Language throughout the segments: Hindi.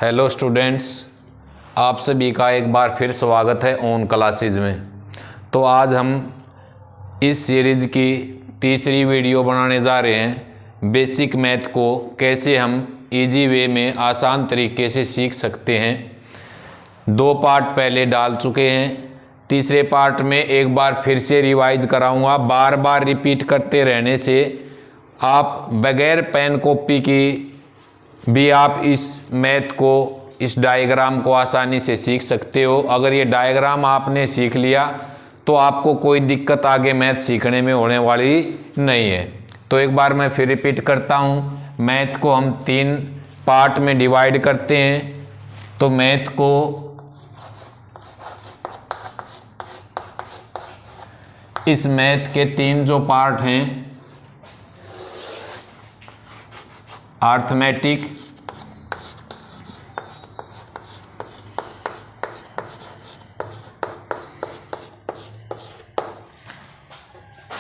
हेलो स्टूडेंट्स, आप सभी का एक बार फिर स्वागत है ऑन क्लासेज में। तो आज हम इस सीरीज़ की तीसरी वीडियो बनाने जा रहे हैं। बेसिक मैथ को कैसे हम इजी वे में आसान तरीके से सीख सकते हैं। 2 पार्ट पहले डाल चुके हैं। तीसरे पार्ट में एक बार फिर से रिवाइज कराऊंगा। बार बार रिपीट करते रहने से आप बगैर पेन कॉपी की भी आप इस मैथ को, इस डायग्राम को आसानी से सीख सकते हो। अगर ये डायग्राम आपने सीख लिया तो आपको कोई दिक्कत आगे मैथ सीखने में होने वाली नहीं है। तो एक बार मैं फिर रिपीट करता हूँ। मैथ को हम 3 पार्ट में डिवाइड करते हैं। तो मैथ को इस मैथ के 3 जो पार्ट हैं, अर्थमेटिक,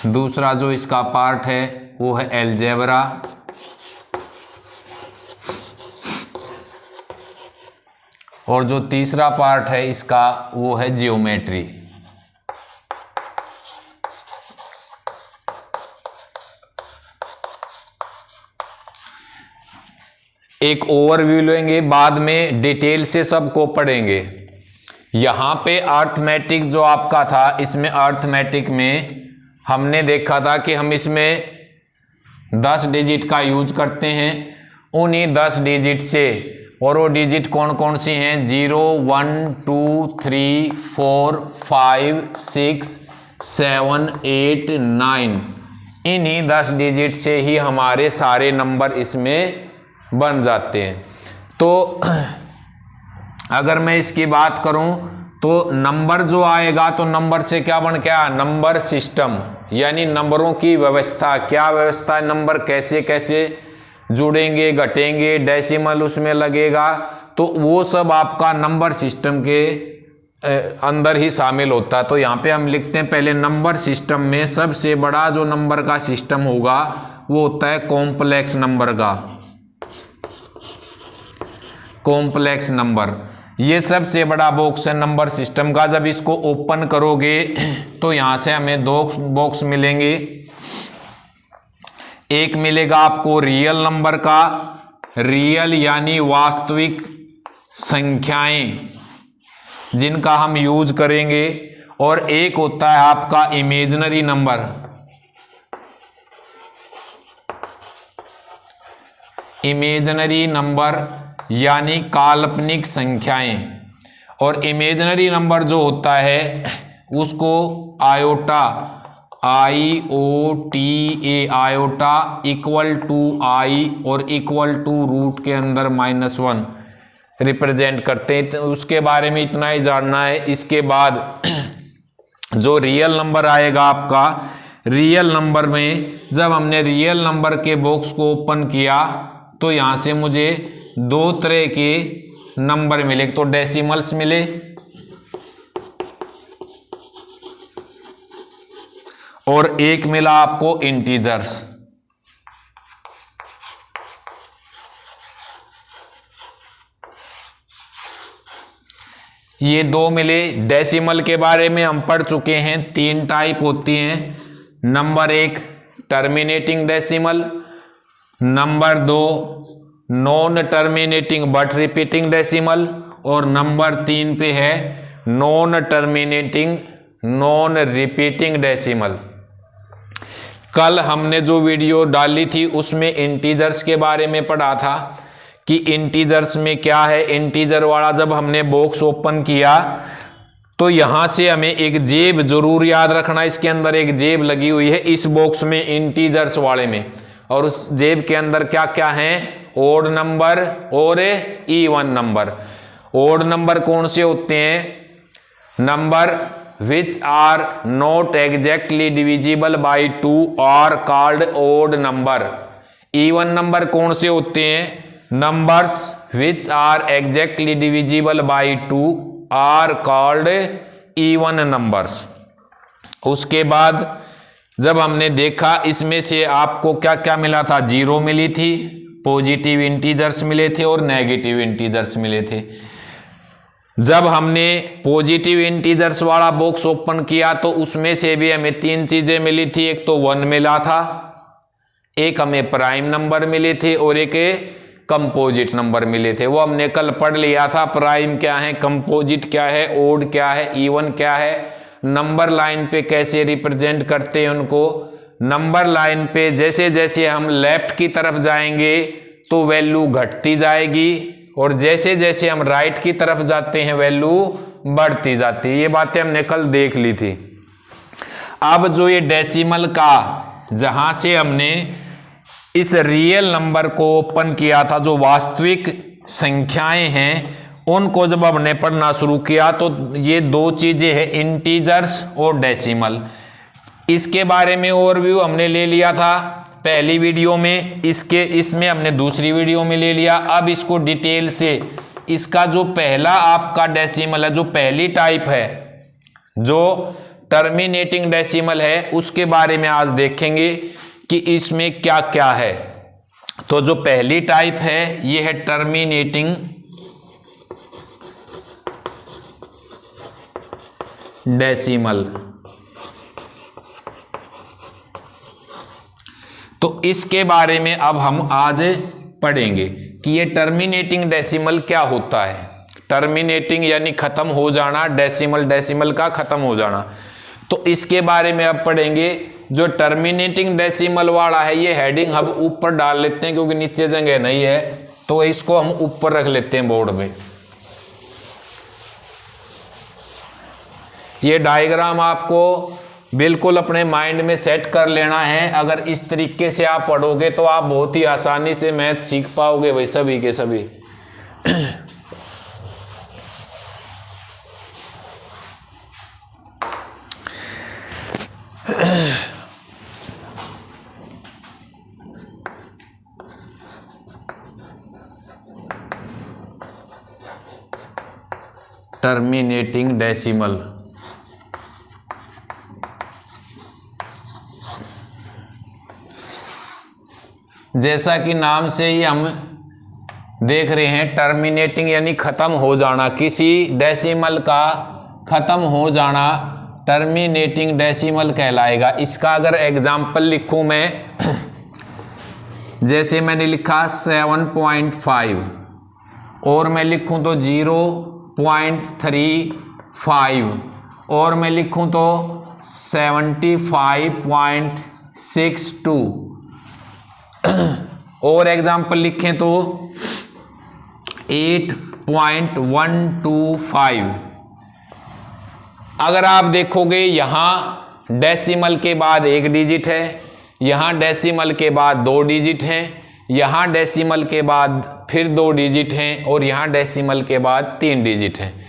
दूसरा जो इसका पार्ट है वो है अलजेब्रा, और जो तीसरा पार्ट है इसका वो है ज्योमेट्री। एक ओवरव्यू लेंगे, बाद में डिटेल से सबको पढ़ेंगे। यहाँ पे अर्थमेटिक जो आपका था, इसमें अर्थमेटिक में हमने देखा था कि हम इसमें 10 डिजिट का यूज करते हैं। उन्हीं 10 डिजिट से, और वो डिजिट कौन कौन सी हैं? 0, 1, 2, 3, 4, 5, 6, 7, 8, 9। इन्हीं 10 डिजिट से ही हमारे सारे नंबर इसमें बन जाते हैं। तो अगर मैं इसकी बात करूं तो नंबर जो आएगा, तो नंबर से क्या बन गया? नंबर सिस्टम, यानी नंबरों की व्यवस्था। क्या व्यवस्था? नंबर कैसे कैसे जुड़ेंगे, घटेंगे, डेसिमल उसमें लगेगा, तो वो सब आपका नंबर सिस्टम के अंदर ही शामिल होता है। तो यहाँ पे हम लिखते हैं पहले, नंबर सिस्टम में सबसे बड़ा जो नंबर का सिस्टम होगा वो होता है कॉम्प्लेक्स नंबर का। कॉम्प्लेक्स नंबर ये सबसे बड़ा बॉक्स है नंबर सिस्टम का। जब इसको ओपन करोगे तो यहां से हमें 2 बॉक्स मिलेंगे। एक मिलेगा आपको रियल नंबर का, रियल यानी वास्तविक संख्याएं जिनका हम यूज करेंगे, और एक होता है आपका इमेजिनरी नंबर। इमेजिनरी नंबर यानी काल्पनिक संख्याएं। और इमेजिनरी नंबर जो होता है उसको iota, IOTA, iota equal to I और इक्वल टू रूट के अंदर -1 रिप्रेजेंट करते हैं। तो उसके बारे में इतना ही जानना है। इसके बाद जो रियल नंबर आएगा आपका, रियल नंबर में जब हमने रियल नंबर के बॉक्स को ओपन किया तो यहां से मुझे 2 तरह के नंबर मिले। तो डेसिमल्स मिले और एक मिला आपको इंटीजर्स। ये 2 मिले। डेसिमल के बारे में हम पढ़ चुके हैं। 3 टाइप होती हैं। Number 1 terminating decimal, number 2 non terminating but repeating decimal, और नंबर 3 पे है non terminating non repeating decimal. कल हमने जो वीडियो डाली थी उसमें इंटीजर्स के बारे में पढ़ा था कि इंटीजर्स में क्या है। इंटीजर वाला जब हमने बॉक्स ओपन किया तो यहां से हमें एक जेब जरूर याद रखना, इसके अंदर एक जेब लगी हुई है इस बॉक्स में, इंटीजर्स वाले में। और उस जेब के अंदर क्या क्या है? ओड नंबर और इवन नंबर। ओड नंबर कौन से होते हैं? Number which are not exactly divisible by 2 are called odd number. Even number कौन से होते हैं? Numbers which are exactly divisible by 2 are called even numbers. उसके बाद जब हमने देखा इसमें से आपको क्या क्या मिला था? 0 मिली थी, पॉजिटिव इंटीजर्स मिले थे और नेगेटिव इंटीजर्स मिले थे। जब हमने पॉजिटिव इंटीजर्स वाला बॉक्स ओपन किया तो उसमें से भी हमें 3 चीजें मिली थी। एक तो 1 मिला था, एक हमें प्राइम नंबर मिले थे और एक कंपोजिट नंबर मिले थे। वो हमने कल पढ़ लिया था, प्राइम क्या है, कंपोजिट क्या है, ओड क्या है, इवन क्या है, नंबर लाइन पे कैसे रिप्रेजेंट करते हैं उनको। नंबर लाइन पे जैसे जैसे हम लेफ्ट की तरफ जाएंगे तो वैल्यू घटती जाएगी और जैसे जैसे हम राइट की तरफ जाते हैं वैल्यू बढ़ती जाती है। ये बातें हमने कल देख ली थी। अब जो ये डेसिमल का जहां से हमने इस रियल नंबर को ओपन किया था, जो वास्तविक संख्याएं हैं, उनको जब हमने पढ़ना शुरू किया तो ये 2 चीजें हैं, इंटीजर्स और डेसिमल। इसके बारे में ओवरव्यू हमने ले लिया था पहली वीडियो में, इसमें हमने दूसरी वीडियो में ले लिया। अब इसको डिटेल से, इसका जो पहला आपका डेसिमल है, जो पहली टाइप है, जो टर्मिनेटिंग डेसिमल है, उसके बारे में आज देखेंगे कि इसमें क्या क्या है। तो जो पहली टाइप है ये है टर्मिनेटिंग डेसिमल। तो इसके बारे में अब हम आज पढ़ेंगे कि ये टर्मिनेटिंग डेसिमल क्या होता है। टर्मिनेटिंग यानी खत्म हो जाना, डेसिमल डेसिमल का खत्म हो जाना। तो इसके बारे में अब पढ़ेंगे। जो टर्मिनेटिंग डेसिमल वाला है ये हेडिंग हम ऊपर डाल लेते हैं क्योंकि नीचे जगह नहीं है, तो इसको हम ऊपर रख लेते हैं बोर्ड में। ये डायग्राम आपको बिल्कुल अपने माइंड में सेट कर लेना है। अगर इस तरीके से आप पढ़ोगे तो आप बहुत ही आसानी से मैथ सीख पाओगे भाई, सभी के सभी। टर्मिनेटिंग डेसिमल, जैसा कि नाम से ही हम देख रहे हैं, टर्मिनेटिंग यानी खत्म हो जाना, किसी डेसिमल का खत्म हो जाना टर्मिनेटिंग डेसिमल कहलाएगा। इसका अगर एग्जाम्पल लिखूं मैं, जैसे मैंने लिखा 7.5 और मैं लिखूं तो 0.35 और मैं लिखूं तो 75.62 और एग्जाम्पल लिखें तो 8.125। अगर आप देखोगे यहां डेसिमल के बाद 1 डिजिट है, यहां डेसिमल के बाद 2 डिजिट हैं, यहां डेसिमल के बाद फिर 2 डिजिट हैं और यहां डेसिमल के बाद 3 डिजिट हैं।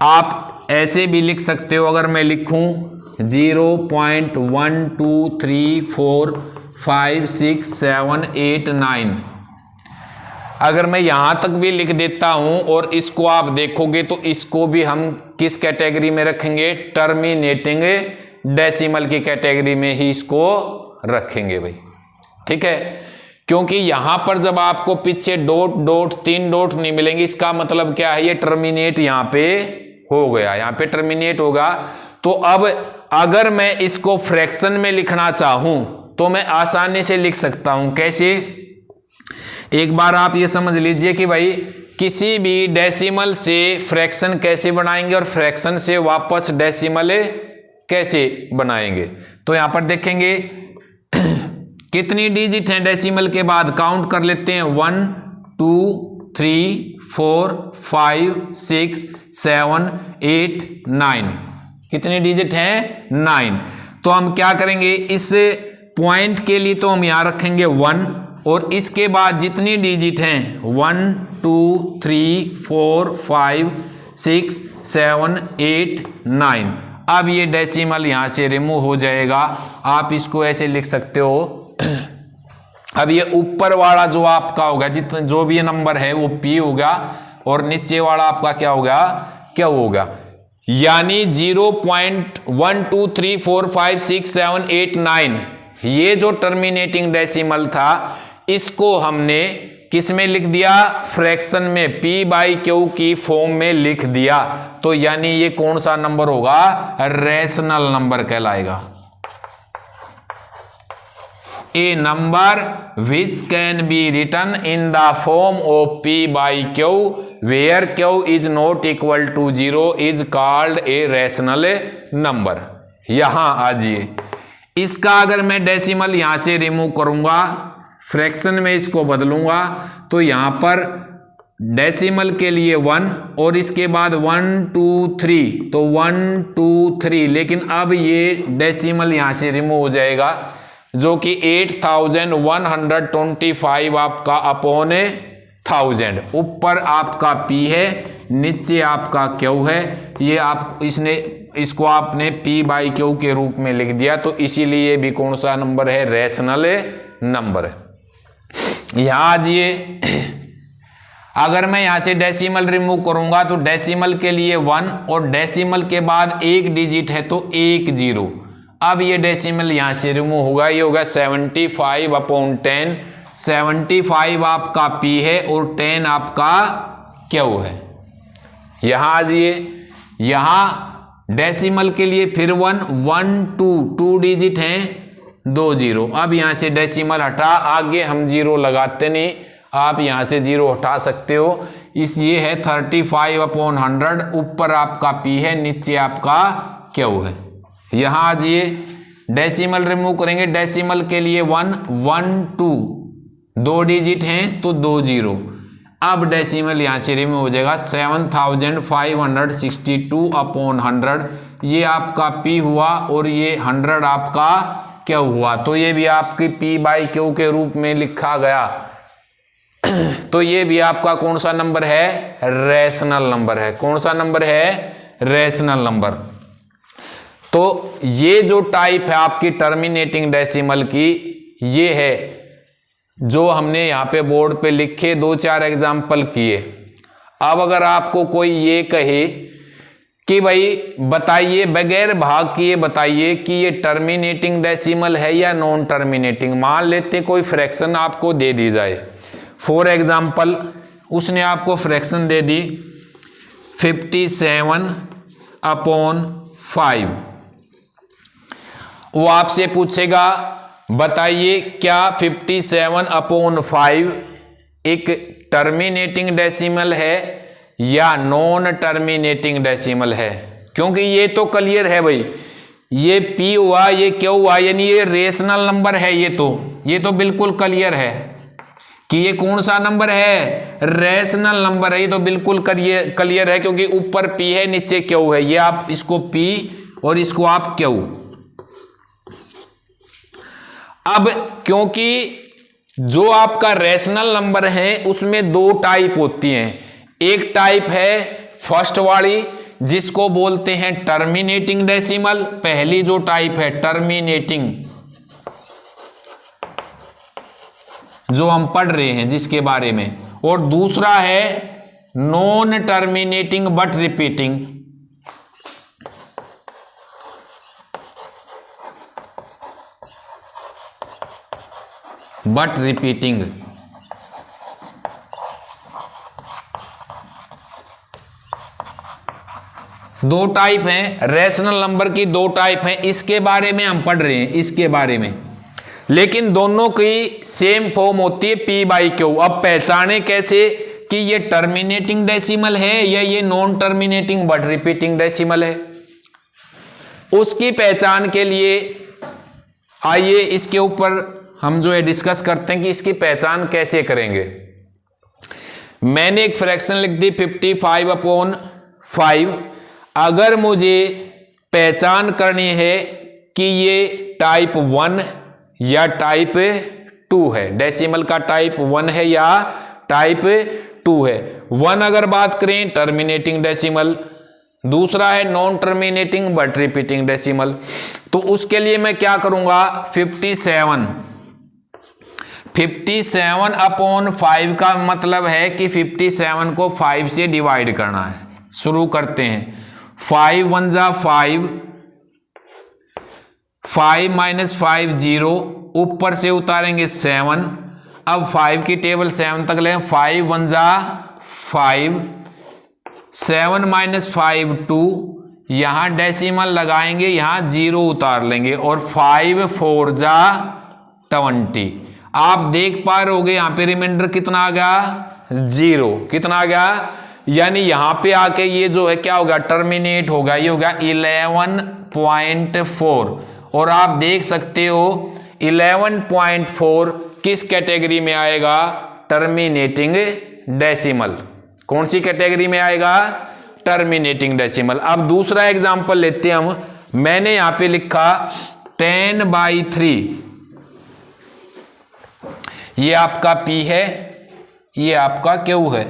आप ऐसे भी लिख सकते हो, अगर मैं लिखूं 0.123456789, अगर मैं यहां तक भी लिख देता हूं और इसको आप देखोगे तो इसको भी हम किस कैटेगरी में रखेंगे, टर्मिनेटिंग डेसिमल की कैटेगरी में ही इसको रखेंगे भाई, ठीक है। क्योंकि यहां पर जब आपको पीछे डॉट डॉट 3 डॉट नहीं मिलेंगे, इसका मतलब क्या है, ये टर्मिनेट यहां पे हो गया, यहां पे टर्मिनेट होगा। तो अब अगर मैं इसको फ्रैक्शन में लिखना चाहूं तो मैं आसानी से लिख सकता हूं। कैसे, एक बार आप ये समझ लीजिए कि भाई किसी भी डेसिमल से फ्रैक्शन कैसे बनाएंगे और फ्रैक्शन से वापस डेसिमल कैसे बनाएंगे। तो यहां पर देखेंगे कितनी डिजिट हैं डेसिमल के बाद, काउंट कर लेते हैं 1 2 3 4 5 6 7 8 9। कितने डिजिट हैं, 9। तो हम क्या करेंगे, इस पॉइंट के लिए तो हम यहां रखेंगे 1 और इसके बाद जितनी डिजिट हैं 1 2 3 4 5 6 7 8 9। अब ये डेसिमल यहां से रिमूव हो जाएगा। आप इसको ऐसे लिख सकते हो। अब ये ऊपर वाला जो आपका होगा, जितना जो भी नंबर है वो P होगा और नीचे वाला आपका क्या होगा, क्या होगा, यानी 0.123456789। ये जो टर्मिनेटिंग डेसिमल था इसको हमने किस में लिख दिया, फ्रैक्शन में, P बाई क्यू की फॉर्म में लिख दिया। तो यानी ये कौन सा नंबर होगा, रैशनल नंबर कहलाएगा। A number which can be written in the form of P by q where q is not equal to 0 is called a rational number. यहां आजिए, इसका अगर मैं डेसिमल यहां से रिमूव करूंगा, फ्रैक्शन में इसको बदलूंगा, तो यहां पर डेसिमल के लिए 1 और इसके बाद 1 2 3, तो 1 2 3, लेकिन अब ये डेसिमल यहां से रिमूव हो जाएगा, जो कि 8125 आपका अपॉन 1000। ऊपर आपका P है, नीचे आपका Q है। ये आप इसको आपने P बाई Q के रूप में लिख दिया, तो इसीलिए भी कौन सा नंबर है, रैशनल नंबर है। यहां आजिए, अगर मैं यहां से डेसिमल रिमूव करूंगा तो डेसिमल के लिए 1 और डेसिमल के बाद एक डिजिट है तो 1 0। अब ये डेसिमल यहां से रिमूव होगा, ये होगा 75 अपॉन 10। 75 आपका P है और 10 आपका Q है। यहां आजिए, यहां डेसिमल के लिए फिर 1 1 2 डिजिट हैं, 2 0। अब यहां से डेसिमल हटा, आगे हम 0 लगाते नहीं, आप यहां से 0 हटा सकते हो। ये है 35 अपॉन 100, ऊपर आपका P है, नीचे आपका Q है। यहां आजिए, डेसिमल रिमूव करेंगे, डेसिमल के लिए 1 1 2, 2 डिजिट हैं तो 2 0। अब डेसिमल यहां से रिमूव हो जाएगा, 7562 अपॉन 100, ये आपका P हुआ और ये 100 आपका Q हुआ। तो ये भी आपकी P बाई Q के रूप में लिखा गया। तो ये भी आपका कौन सा नंबर है, रैशनल नंबर है। कौन सा नंबर है, रैशनल नंबर। तो ये जो टाइप है आपकी टर्मिनेटिंग डेसिमल की, ये है जो हमने यहाँ पे बोर्ड पे लिखे, 2-4 एग्जाम्पल किए। अब अगर आपको कोई ये कहे कि भाई बताइए, बगैर भाग किए बताइए कि ये टर्मिनेटिंग डेसिमल है या नॉन टर्मिनेटिंग, मान लेते कोई फ्रैक्शन आपको दे दी जाए। फॉर एग्जाम्पल उसने आपको फ्रैक्शन दे दी 57 अपॉन 5। वो आपसे पूछेगा बताइए क्या 57 अपॉन 5 एक टर्मिनेटिंग डेसिमल है या नॉन टर्मिनेटिंग डेसिमल है। क्योंकि ये तो क्लियर है भाई, ये P हुआ, ये Q हुआ, यानी ये रेशनल नंबर है। ये तो बिल्कुल क्लियर है कि ये कौन सा नंबर है, रेशनल नंबर है। ये तो बिल्कुल क्लियर है, क्योंकि ऊपर P है, नीचे Q है। ये आप इसको P और इसको आप Q। अब क्योंकि जो आपका रेशनल नंबर है उसमें 2 टाइप होती हैं। एक टाइप है फर्स्ट वाली, जिसको बोलते हैं टर्मिनेटिंग डेसिमल। पहली जो टाइप है टर्मिनेटिंग, जो हम पढ़ रहे हैं जिसके बारे में, और दूसरा है non terminating but repeating. But repeating. दो टाइप हैं रेशनल नंबर की, 2 टाइप हैं। इसके बारे में हम पढ़ रहे हैं, इसके बारे में, लेकिन दोनों की सेम फॉर्म होती है P बाई Q। अब पहचाने कैसे कि ये टर्मिनेटिंग डेसिमल है या ये non terminating but repeating decimal है, उसकी पहचान के लिए आइए इसके ऊपर हम जो है डिस्कस करते हैं कि इसकी पहचान कैसे करेंगे। मैंने एक फ्रैक्शन लिख दी 55 अपॉन 5। अगर मुझे पहचान करनी है कि ये टाइप 1 या टाइप 2 है, डेसिमल का टाइप 1 है या टाइप 2 है। 1 अगर बात करें टर्मिनेटिंग डेसिमल, दूसरा है non terminating but repeating decimal. तो उसके लिए मैं क्या करूंगा, 57 अपॉन 5 का मतलब है कि 57 को 5 से डिवाइड करना है। शुरू करते हैं, 5 1 जा 5, 5 - 5 0, ऊपर से उतारेंगे 7। अब 5 की टेबल 7 तक लें, 5 1 जा 5, 7 माइनस 5 2, यहां डेसिमल लगाएंगे, यहां 0 उतार लेंगे और 5 4 जा 20। आप देख पा रहे होगे यहां पे रिमाइंडर कितना आ गया 0, कितना आ गया, यानी यहां पे आके ये जो है क्या होगा टर्मिनेट होगा, ये होगा 11.4। और आप देख सकते हो 11.4 किस कैटेगरी में आएगा, टर्मिनेटिंग डेसिमल। कौन सी कैटेगरी में आएगा, टर्मिनेटिंग डेसिमल। अब दूसरा एग्जांपल लेते हैं हम, मैंने यहां पे लिखा 10/3, ये आपका P है, ये आपका Q है।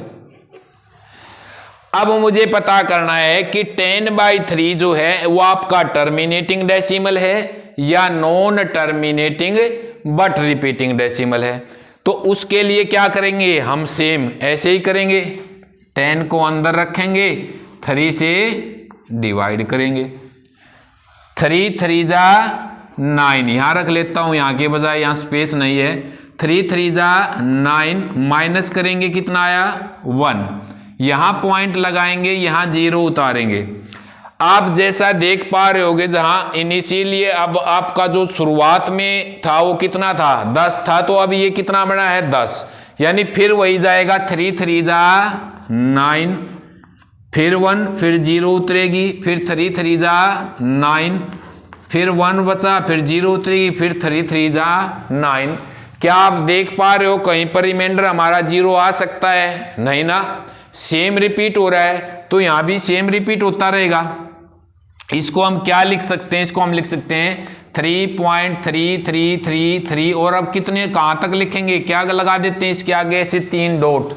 अब मुझे पता करना है कि 10/3 जो है वो आपका टर्मिनेटिंग डेसिमल है या non terminating but repeating decimal है। तो उसके लिए क्या करेंगे, हम सेम ऐसे ही करेंगे, 10 को अंदर रखेंगे, 3 से डिवाइड करेंगे, 3 3 जा 9, यहां रख लेता हूं, यहां के बजाय यहां स्पेस नहीं है, 3 3 जा 9, माइनस करेंगे कितना आया 1, यहां पॉइंट लगाएंगे, यहां 0 उतारेंगे। आप जैसा देख पा रहे होगे जहां इनिशियली अब आपका जो शुरुआत में था वो कितना था 10 था, तो अब ये कितना बना है 10, यानी फिर वही जाएगा 3 3 जा 9, फिर 1, फिर 0 उतरेगी, फिर 3 3 जा 9, फिर 1 बचा, फिर 0 उतरेगी, फिर 3 3 जा 9। क्या आप देख पा रहे हो कहीं पर रिमाइंडर हमारा 0 आ सकता है, नहीं ना, सेम रिपीट हो रहा है, तो यहां भी सेम रिपीट होता रहेगा। इसको हम क्या लिख सकते हैं, इसको हम लिख सकते हैं 3.3333, और अब कितने कहां तक लिखेंगे, क्या लगा देते हैं इसके आगे ऐसे 3 डॉट।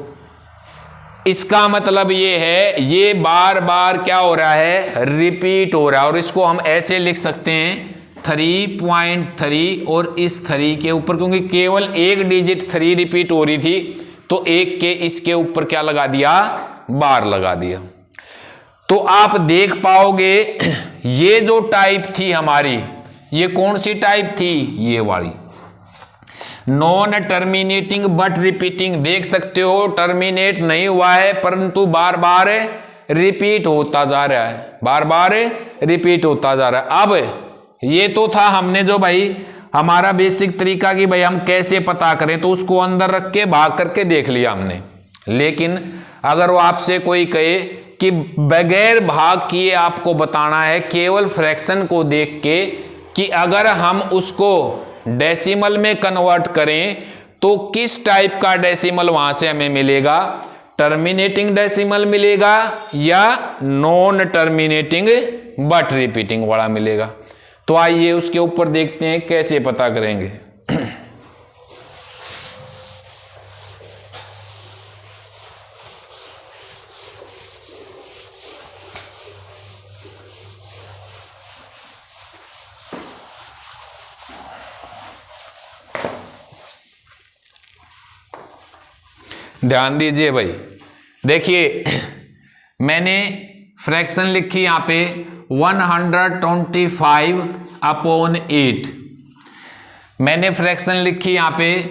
इसका मतलब ये है ये बार बार क्या हो रहा है, रिपीट हो रहा है, और इसको हम ऐसे लिख सकते हैं 3.3 और इस 3 के ऊपर, क्योंकि केवल एक डिजिट 3 रिपीट हो रही थी, तो एक के इसके ऊपर क्या लगा दिया, बार लगा दिया। तो आप देख पाओगे ये जो टाइप थी हमारी, ये कौन सी टाइप थी, ये वाली नॉन टर्मिनेटिंग बट रिपीटिंग। देख सकते हो टर्मिनेट नहीं हुआ है परंतु बार बार रिपीट होता जा रहा है, बार बार रिपीट होता जा रहा है। अब ये तो था हमने जो भाई हमारा बेसिक तरीका कि भाई हम कैसे पता करें, तो उसको अंदर रख के भाग करके देख लिया हमने। लेकिन अगर वो आपसे कोई कहे कि बगैर भाग किए आपको बताना है, केवल फ्रैक्शन को देख के कि अगर हम उसको डेसिमल में कन्वर्ट करें तो किस टाइप का डेसिमल वहां से हमें मिलेगा, टर्मिनेटिंग डेसिमल मिलेगा या नॉन टर्मिनेटिंग बट रिपीटिंग वाला मिलेगा। तो आइए उसके ऊपर देखते हैं कैसे पता करेंगे। ध्यान दीजिए भाई, देखिए मैंने फ्रैक्शन लिखी यहां पे 125/8, मैंने फ्रैक्शन लिखी यहां पे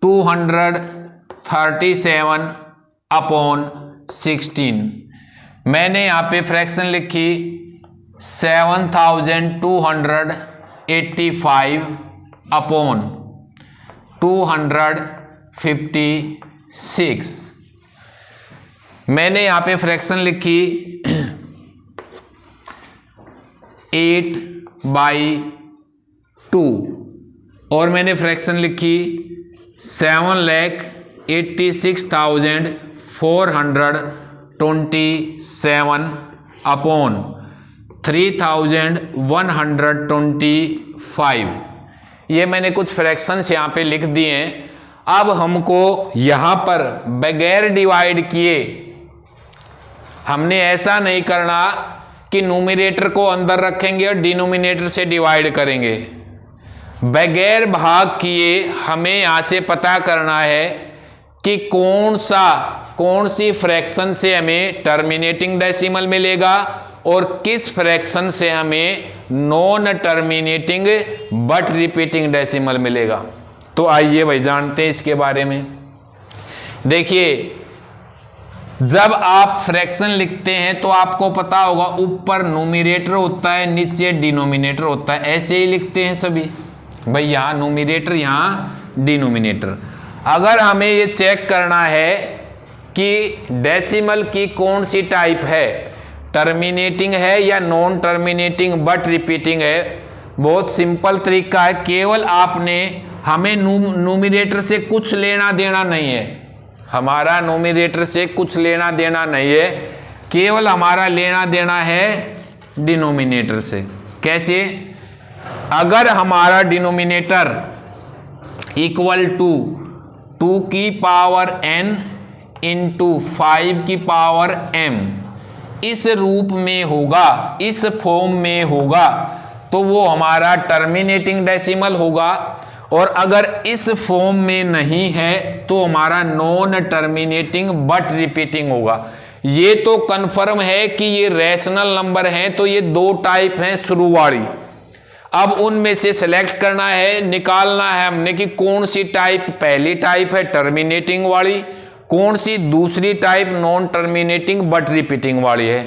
237/16, मैंने यहां पे फ्रैक्शन लिखी 7285/256, मैंने यहां पे फ्रैक्शन लिखी 8/2 और मैंने फ्रैक्शन लिखी 786,427/3125। ये मैंने कुछ फ्रैक्शंस यहाँ पे लिख दिए हैं। अब हमको यहाँ पर बगैर डिवाइड किए, हमने ऐसा नहीं करना कि न्यूमरेटर को अंदर रखेंगे और डिनोमिनेटर से डिवाइड करेंगे। बगैर भाग किए हमें यहां से पता करना है कि कौन सी फ्रैक्शन से हमें टर्मिनेटिंग डेसिमल मिलेगा और किस फ्रैक्शन से हमें non terminating but repeating decimal मिलेगा। तो आइए भाई जानते हैं इसके बारे में। देखिए, जब आप फ्रैक्शन लिखते हैं तो आपको पता होगा ऊपर न्यूमरेटर होता है, नीचे डिनोमिनेटर होता है, ऐसे ही लिखते हैं सभी भाई, यहाँ न्यूमरेटर यहाँ डिनोमिनेटर। अगर हमें ये चेक करना है कि डेसिमल की कौन सी टाइप है, टर्मिनेटिंग है या नॉन टर्मिनेटिंग बट रिपीटिंग है, बहुत सिंपल तरीका है। केवल आपने, हमें न्यूमरेटर से कुछ लेना देना नहीं है, हमारा न्यूमरेटर से कुछ लेना देना नहीं है, केवल हमारा लेना देना है डिनोमिनेटर से। कैसे? अगर हमारा डिनोमिनेटर इक्वल टू 2 की पावर n इंटू 5 की पावर m इस रूप में होगा, इस फॉर्म में होगा, तो वो हमारा टर्मिनेटिंग डेसिमल होगा। और अगर इस फॉर्म में नहीं है तो हमारा नॉन टर्मिनेटिंग बट रिपीटिंग होगा। ये तो कंफर्म है कि ये रैशनल नंबर हैं, तो ये दो टाइप हैं शुरू वाली। अब उनमें से सिलेक्ट करना है, निकालना है हमने कि कौन सी टाइप पहली टाइप है टर्मिनेटिंग वाली, कौन सी दूसरी type non terminating but repeating वाली है।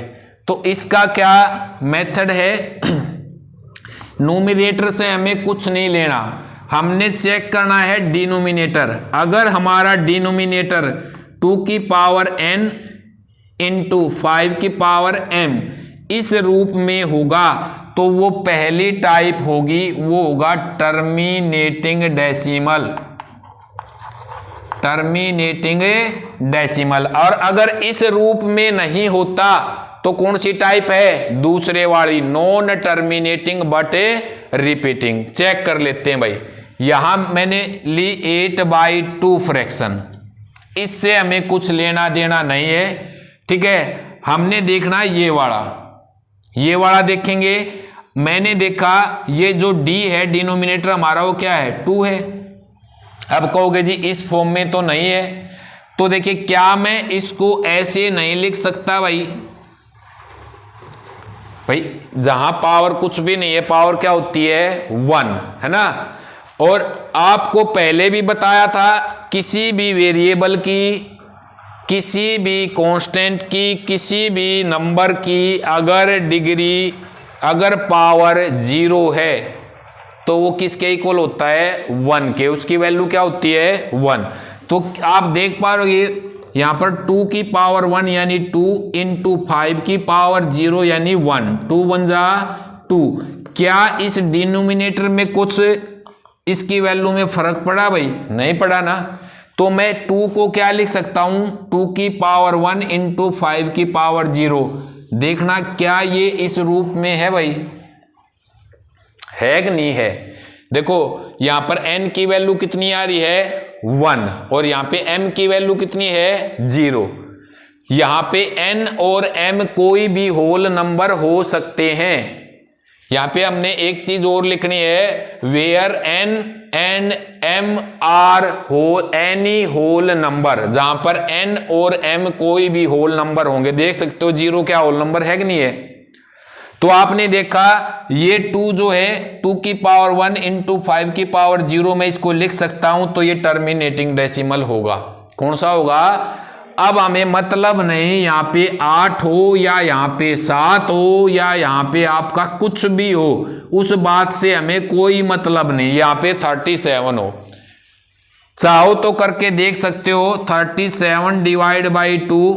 तो इसका क्या मेथड है, न्यूमरेटर से हमें कुछ नहीं लेना, हमने चेक करना है डिनोमिनेटर। अगर हमारा डिनोमिनेटर 2 की पावर n इंटू 5 की पावर m इस रूप में होगा तो वो पहली टाइप होगी, वो होगा टर्मिनेटिंग डेसिमल, टर्मिनेटिंग डेसिमल। और अगर इस रूप में नहीं होता तो कौन सी टाइप है, दूसरे वाली non terminating but repeating. Check कर लेते हैं भाई, यहां मैंने ली 8/2 फ्रैक्शन, इससे हमें कुछ लेना देना नहीं है, ठीक है। हमने देखना ये वाला देखेंगे। मैंने देखा ये जो d है डिनोमिनेटर हमारा वो क्या है 2 है। अब कहोगे जी इस फॉर्म में तो नहीं है, तो देखिए क्या मैं इसको ऐसे नहीं लिख सकता भाई जहां पावर कुछ भी नहीं है, पावर क्या होती है 1, है ना। और आपको पहले भी बताया था किसी भी वेरिएबल की, किसी भी कांस्टेंट की, किसी भी नंबर की अगर डिग्री, अगर पावर 0 है तो वो किसके इक्वल होता है 1 के, उसकी वैल्यू क्या होती है 1। तो आप देख पा रहे हो यहां पर 2 की पावर 1 यानी 2 इंटू 5 की पावर 0 यानी 1, 2 1 जा 2। क्या इस डिनोमिनेटर में कुछ इसकी वैल्यू में फर्क पड़ा भाई? नहीं पड़ा ना। तो मैं 2 को क्या लिख सकता हूं, 2 की पावर 1 इंटू 5 की पावर 0। देखना क्या ये इस रूप में है भाई, है कि नहीं है। देखो यहां पर n की वैल्यू कितनी आ रही है 1 और यहां पे m की वैल्यू कितनी है 0। यहां पे n और m कोई भी होल नंबर हो सकते हैं। यहां पे हमने एक चीज और लिखनी है, where n and m are whole any whole number, जहां पर n और m कोई भी होल नंबर होंगे। देख सकते हो 0 क्या होल नंबर है कि नहीं है। तो आपने देखा ये 2 जो है 2 की पावर 1 इंटू 5 की पावर 0 में इसको लिख सकता हूं, तो ये टर्मिनेटिंग डेसिमल होगा। कौन सा होगा? अब हमें मतलब नहीं यहाँ पे 8 हो या यहाँ पे 7 हो या यहाँ पे आपका कुछ भी हो, उस बात से हमें कोई मतलब नहीं। यहाँ पे 37 हो, चाहो तो करके देख सकते हो। 37 डिवाइड बाई 2,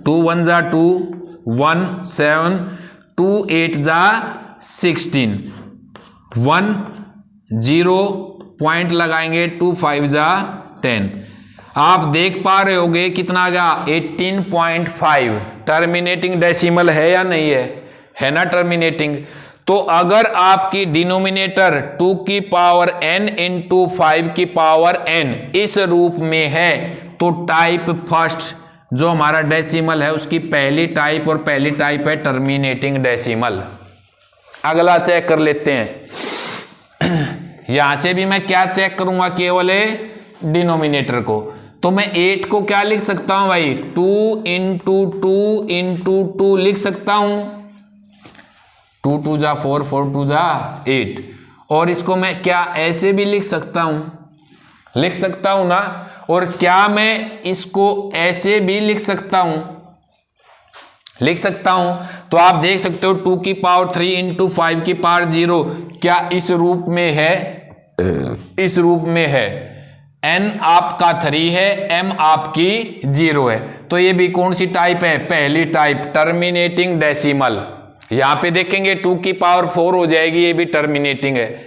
2 1 जा 2, 1 7, 2 8 जा 16, 1 0 पॉइंट लगाएंगे, 2 5 जा 10। आप देख पा रहे होगे कितना आ गया 18.5। टर्मिनेटिंग डेसिमल है या नहीं है ना टर्मिनेटिंग। तो अगर आपकी डिनोमिनेटर 2 की पावर n इंटू 5 की पावर n इस रूप में है तो टाइप फर्स्ट जो हमारा डेसिमल है उसकी पहली टाइप, और पहली टाइप है टर्मिनेटिंग डेसिमल। अगला चेक कर लेते हैं। यहां से भी मैं क्या चेक करूंगा, केवल डिनोमिनेटर को। तो मैं 8 को क्या लिख सकता हूं भाई 2 इंटू 2 इंटू 2 लिख सकता हूं, 2 2 जा 4, 4 2 जा 8। और इसको मैं क्या ऐसे भी लिख सकता हूं, लिख सकता हूं ना, और क्या मैं इसको ऐसे भी लिख सकता हूं, लिख सकता हूं। तो आप देख सकते हो 2 की पावर 3 इंटू 5 की पावर 0 क्या इस रूप में है, इस रूप में है। n आपका 3 है, m आपकी 0 है। तो ये भी कौन सी टाइप है, पहली टाइप, टर्मिनेटिंग डेसिमल। यहां पे देखेंगे 2 की पावर 4 हो जाएगी, ये भी टर्मिनेटिंग है।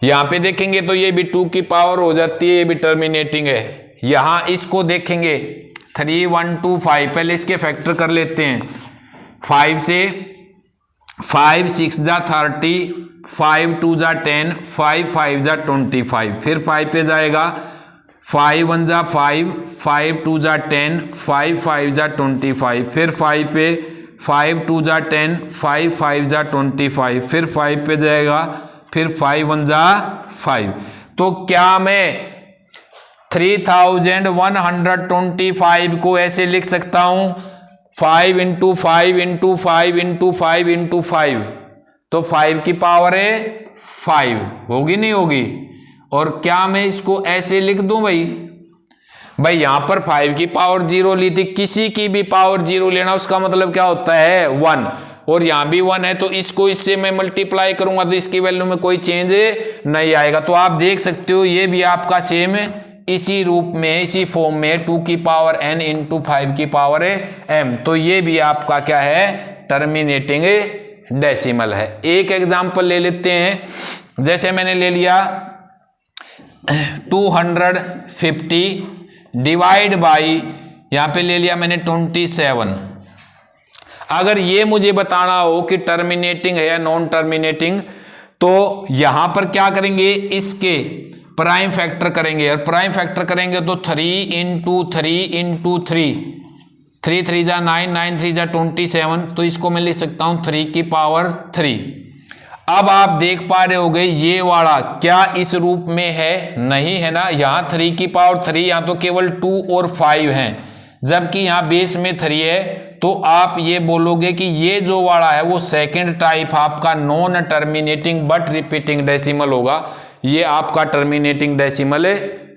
यहां पे देखेंगे तो ये भी 2 की पावर हो जाती है, ये भी टर्मिनेटिंग है। यहां इसको देखेंगे 3 1 2 5, पहले इसके फैक्टर कर लेते हैं। 5 से 5 6 जा 30, 5 2 जा 10, 5 5 जा 25, फिर 5 पे जाएगा, 5 1 जा 5, 5 2 जा 10, 5 5 जा 25, फिर 5 पे 5 2 जा 10, 5 5 जा 25, फिर 5 पे जाएगा, फिर 5 1 जा 5। तो क्या मैं 3125 को ऐसे लिख सकता हूं, 5 इंटू 5 इंटू 5 इंटू 5 इंटू 5, तो 5 की पावर है 5, होगी नहीं होगी। और क्या मैं इसको ऐसे लिख दूं भाई, भाई यहां पर 5 की पावर 0 ली थी, किसी की भी पावर 0 लेना उसका मतलब क्या होता है 1, और यहां भी 1 है, तो इसको इससे मैं मल्टीप्लाई करूंगा तो इसकी वैल्यू में कोई चेंज नहीं आएगा। तो आप देख सकते हो ये भी आपका सेम इसी रूप में, इसी फॉर्म में 2 की पावर n इंटू 5 की पावर m। तो ये भी आपका क्या है, टर्मिनेटिंग डेसिमल है। एक एग्जांपल ले लेते हैं, जैसे मैंने ले लिया 250 डिवाइड बाई, यहां पे ले लिया मैंने 27। अगर ये मुझे बताना हो कि टर्मिनेटिंग है या नॉन टर्मिनेटिंग, तो यहां पर क्या करेंगे, इसके प्राइम फैक्टर करेंगे, और प्राइम फैक्टर करेंगे तो 3 इंटू 3 इंटू 3, 3 3 जा 9, 9 3 जा 27, तो इसको मैं लिख सकता हूं 3 की पावर 3। अब आप देख पा रहे होगे ये वाला क्या इस रूप में है, नहीं है ना। यहां 3 की पावर 3, यहां तो केवल 2 और 5 हैं, जबकि यहां बेस में 3 है। तो आप ये बोलोगे कि ये जो वाला है वो सेकंड टाइप आपका non terminating but repeating decimal होगा, ये आपका टर्मिनेटिंग डेसिमल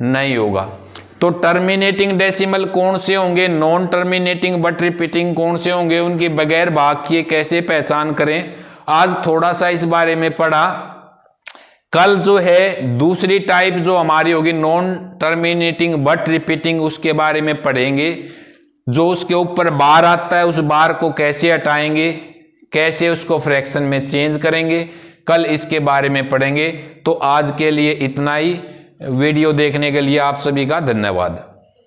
नहीं होगा। तो टर्मिनेटिंग डेसिमल कौन से होंगे, नॉन टर्मिनेटिंग बट रिपीटिंग कौन से होंगे, उनकी बगैर भाग किए कैसे पहचान करें, आज थोड़ा सा इस बारे में पढ़ा। कल जो है दूसरी टाइप जो हमारी होगी नॉन टर्मिनेटिंग बट रिपीटिंग, उसके बारे में पढ़ेंगे। जो उसके ऊपर बार आता है उस बार को कैसे हटाएंगे, कैसे उसको फ्रैक्शन में चेंज करेंगे, कल इसके बारे में पढ़ेंगे। तो आज के लिए इतना ही। वीडियो देखने के लिए आप सभी का धन्यवाद।